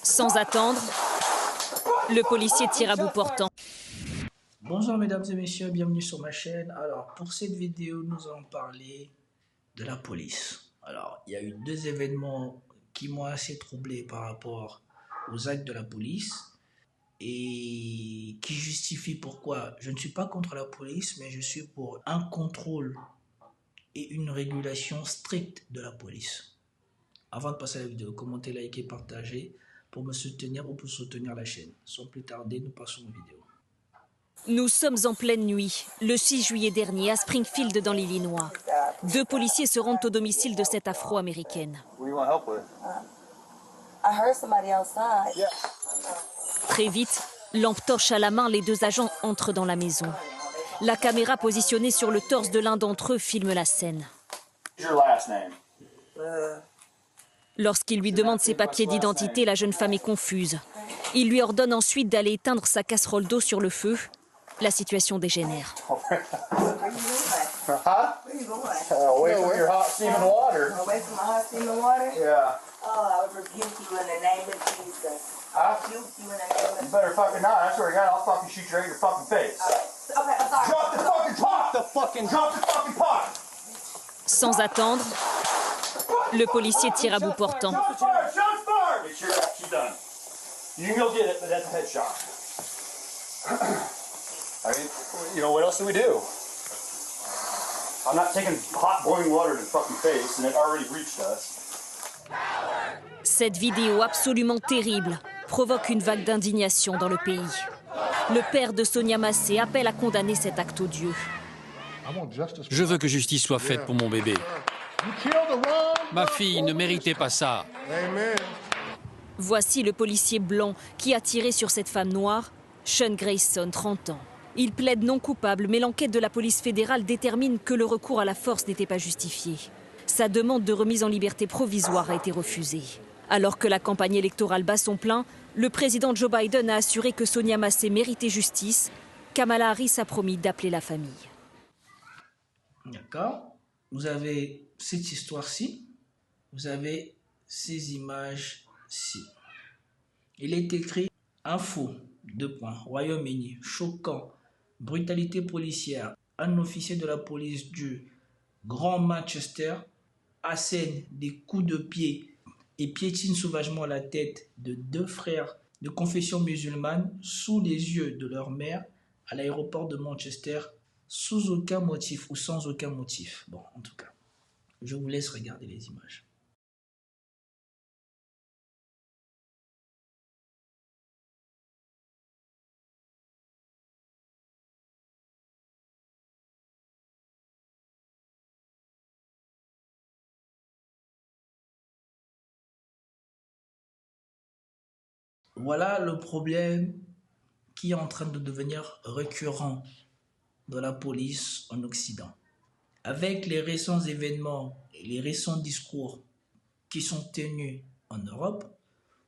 Sans attendre, le policier tire à bout portant. Bonjour mesdames et messieurs, bienvenue sur ma chaîne. Alors pour cette vidéo, nous allons parler de la police. Alors il y a eu deux événements qui m'ont assez troublé par rapport aux actes de la police et qui justifient pourquoi je ne suis pas contre la police, mais je suis pour un contrôle et une régulation stricte de la police. Avant de passer à la vidéo, commentez, likez, partagez pour me soutenir ou pour soutenir la chaîne. Sans plus tarder, nous passons aux vidéos. Nous sommes en pleine nuit, le 6 juillet dernier, à Springfield dans l'Illinois. Deux policiers se rendent au domicile de cette Afro-Américaine. Très vite, lampe torche à la main, les deux agents entrent dans la maison. La caméra positionnée sur le torse de l'un d'entre eux filme la scène. Lorsqu'il lui demande ses papiers d'identité, la jeune femme est confuse. Il lui ordonne ensuite d'aller éteindre sa casserole d'eau sur le feu. La situation dégénère. Sans attendre, le policier tire à bout portant. I mean, you know, what else do we do? I'm not taking hot boiling water to the fucking face, and it already reached us. Cette vidéo absolument terrible provoque une vague d'indignation dans le pays. Le père de Sonia Massé appelle à condamner cet acte odieux. Je veux que justice soit faite pour mon bébé. Ma fille ne méritait pas ça. Voici le policier blanc qui a tiré sur cette femme noire, Sean Grayson, 30 ans. Il plaide non coupable, mais l'enquête de la police fédérale détermine que le recours à la force n'était pas justifié. Sa demande de remise en liberté provisoire a été refusée. Alors que la campagne électorale bat son plein, le président Joe Biden a assuré que Sonia Massé méritait justice. Kamala Harris a promis d'appeler la famille. D'accord. Vous avez cette histoire-ci. Vous avez ces images-ci. Il est écrit « Info, : Royaume-Uni, choquant, brutalité policière. Un officier de la police du Grand Manchester assène des coups de pied et piétine sauvagement la tête de deux frères de confession musulmane sous les yeux de leur mère à l'aéroport de Manchester sous aucun motif ou sans aucun motif. » Bon, en tout cas, je vous laisse regarder les images. Voilà le problème qui est en train de devenir récurrent dans la police en Occident. Avec les récents événements et les récents discours qui sont tenus en Europe,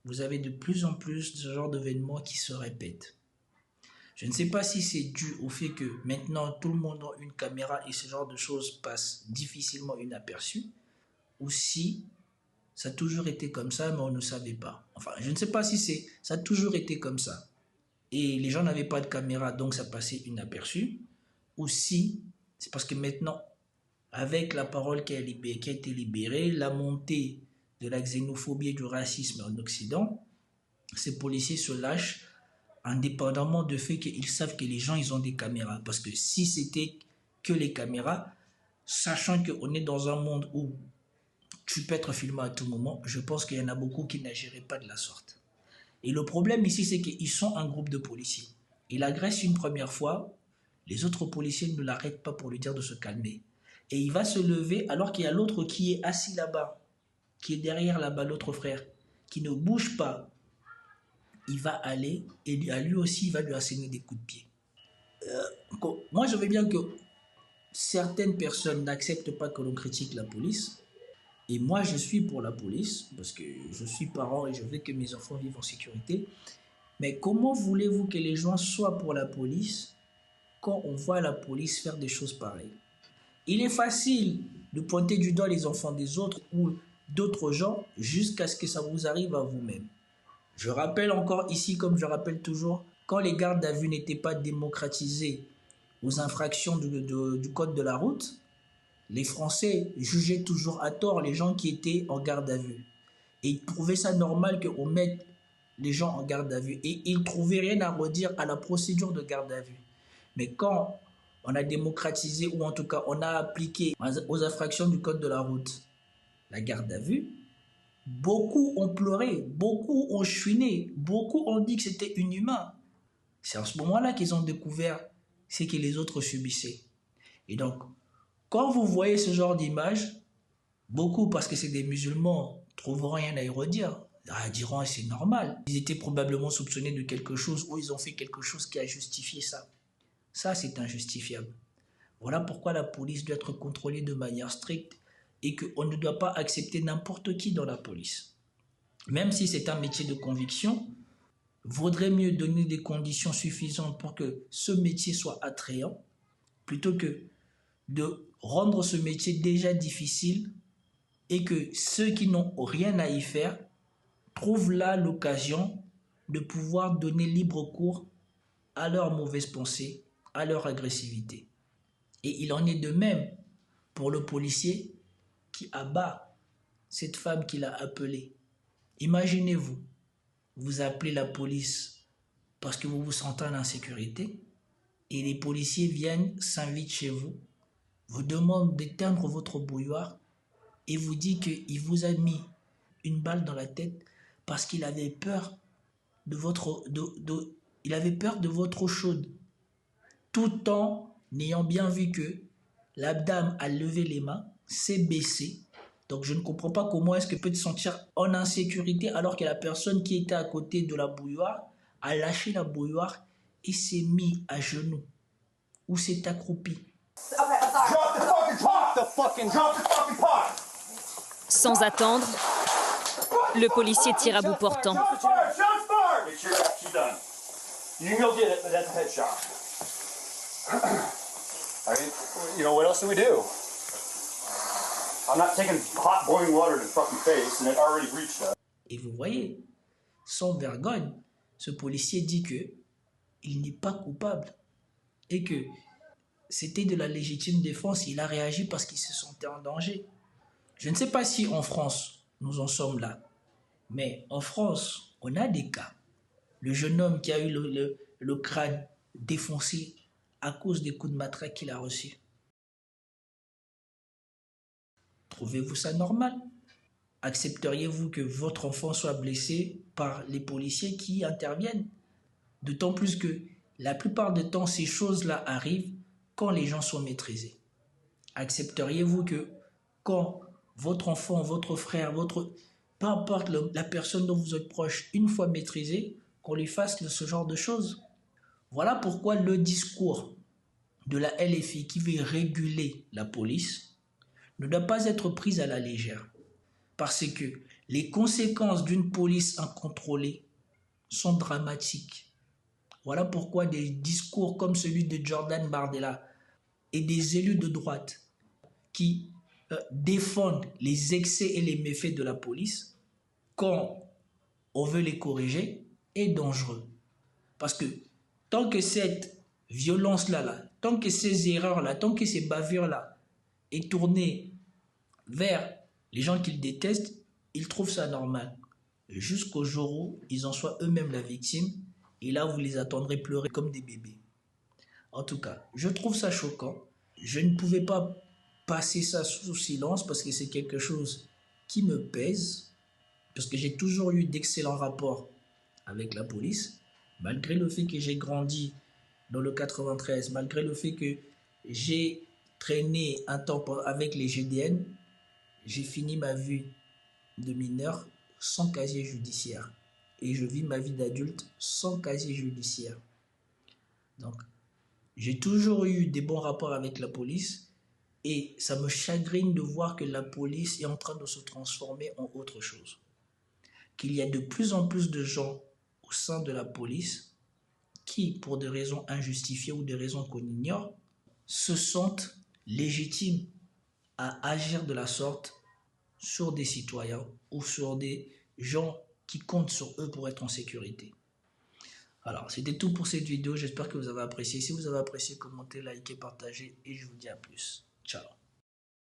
vous avez de plus en plus de ce genre d'événements qui se répètent. Je ne sais pas si c'est dû au fait que maintenant tout le monde a une caméra et ce genre de choses passe difficilement inaperçu, ou si ça a toujours été comme ça, mais on ne savait pas. Enfin, je ne sais pas si ça a toujours été comme ça. Et les gens n'avaient pas de caméra, donc ça passait inaperçu. Ou si, c'est parce que maintenant, avec la parole qui a été libérée, la montée de la xénophobie et du racisme en Occident, ces policiers se lâchent indépendamment du fait qu'ils savent que les gens, ils ont des caméras. Parce que si c'était que les caméras, sachant qu'on est dans un monde où tu peux être filmé à tout moment, je pense qu'il y en a beaucoup qui n'agiraient pas de la sorte. Et le problème ici, c'est qu'ils sont un groupe de policiers. Il agresse une première fois, les autres policiers ne l'arrêtent pas pour lui dire de se calmer. Et il va se lever alors qu'il y a l'autre qui est assis là-bas, qui est derrière là-bas, l'autre frère, qui ne bouge pas. Il va aller et lui aussi, il va lui asséner des coups de pied. Moi, je veux bien que certaines personnes n'acceptent pas que l'on critique la police. Et moi, je suis pour la police, parce que je suis parent et je veux que mes enfants vivent en sécurité. Mais comment voulez-vous que les gens soient pour la police quand on voit la police faire des choses pareilles? Il est facile de pointer du doigt les enfants des autres ou d'autres gens jusqu'à ce que ça vous arrive à vous-même. Je rappelle encore ici, comme je rappelle toujours, quand les gardes à vue n'étaient pas démocratisés aux infractions du code de la route, les Français jugeaient toujours à tort les gens qui étaient en garde à vue. Et ils trouvaient ça normal qu'on mette les gens en garde à vue. Et ils ne trouvaient rien à redire à la procédure de garde à vue. Mais quand on a démocratisé, ou en tout cas on a appliqué aux infractions du code de la route la garde à vue, beaucoup ont pleuré, beaucoup ont chouiné, beaucoup ont dit que c'était inhumain. C'est en ce moment-là qu'ils ont découvert ce que les autres subissaient. Et donc, quand vous voyez ce genre d'image, beaucoup, parce que c'est des musulmans, trouveront rien à y redire. Diront c'est normal. Ils étaient probablement soupçonnés de quelque chose ou ils ont fait quelque chose qui a justifié ça. Ça, c'est injustifiable. Voilà pourquoi la police doit être contrôlée de manière stricte et qu'on ne doit pas accepter n'importe qui dans la police. Même si c'est un métier de conviction, vaudrait mieux donner des conditions suffisantes pour que ce métier soit attrayant plutôt que de rendre ce métier déjà difficile et que ceux qui n'ont rien à y faire trouvent là l'occasion de pouvoir donner libre cours à leurs mauvaises pensées, à leur agressivité. Et il en est de même pour le policier qui abat cette femme qu'il a appelée. Imaginez-vous, vous appelez la police parce que vous vous sentez en insécurité et les policiers viennent, s'invitent chez vous, vous demandent d'éteindre votre bouilloire et vous dit qu'il vous a mis une balle dans la tête parce qu'il avait peur de votre eau chaude, tout en ayant bien vu que la dame a levé les mains, s'est baissée. Donc je ne comprends pas comment est-ce qu'elle peut se sentir en insécurité alors que la personne qui était à côté de la bouilloire a lâché la bouilloire et s'est mis à genoux ou s'est accroupi. Sans attendre, le policier tire à bout portant. You know, what else do we do? I'm not taking hot boiling water to the fucking face and it already reached us. Et vous voyez, sans vergogne, ce policier dit que il n'est pas coupable et que c'était de la légitime défense. Il a réagi parce qu'il se sentait en danger. Je ne sais pas si en France, nous en sommes là, mais en France, on a des cas. Le jeune homme qui a eu le crâne défoncé à cause des coups de matraque qu'il a reçus. Trouvez-vous ça normal? Accepteriez-vous que votre enfant soit blessé par les policiers qui interviennent? D'autant plus que la plupart du temps, ces choses-là arrivent quand les gens sont maîtrisés. Accepteriez-vous que quand votre enfant, votre frère, peu importe la personne dont vous êtes proche, une fois maîtrisé, qu'on lui fasse ce genre de choses? Voilà pourquoi le discours de la LFI qui veut réguler la police ne doit pas être pris à la légère. Parce que les conséquences d'une police incontrôlée sont dramatiques. Voilà pourquoi des discours comme celui de Jordan Bardella et des élus de droite qui défendent les excès et les méfaits de la police, quand on veut les corriger, est dangereux. Parce que tant que cette violence-là, tant que ces erreurs-là, tant que ces bavures-là est tournée vers les gens qu'ils détestent, ils trouvent ça normal. Jusqu'au jour où ils en soient eux-mêmes la victime, et là vous les attendrez pleurer comme des bébés. En tout cas, je trouve ça choquant. Je ne pouvais pas passer ça sous silence parce que c'est quelque chose qui me pèse, parce que j'ai toujours eu d'excellents rapports avec la police, malgré le fait que j'ai grandi dans le 93, malgré le fait que j'ai traîné un temps avec les GDN, j'ai fini ma vie de mineur sans casier judiciaire. Et je vis ma vie d'adulte sans casier judiciaire. Donc, j'ai toujours eu des bons rapports avec la police et ça me chagrine de voir que la police est en train de se transformer en autre chose. Qu'il y a de plus en plus de gens au sein de la police qui, pour des raisons injustifiées ou des raisons qu'on ignore, se sentent légitimes à agir de la sorte sur des citoyens ou sur des gens qui comptent sur eux pour être en sécurité. Alors, c'était tout pour cette vidéo. J'espère que vous avez apprécié. Si vous avez apprécié, commentez, likez, partagez et je vous dis à plus. Ciao.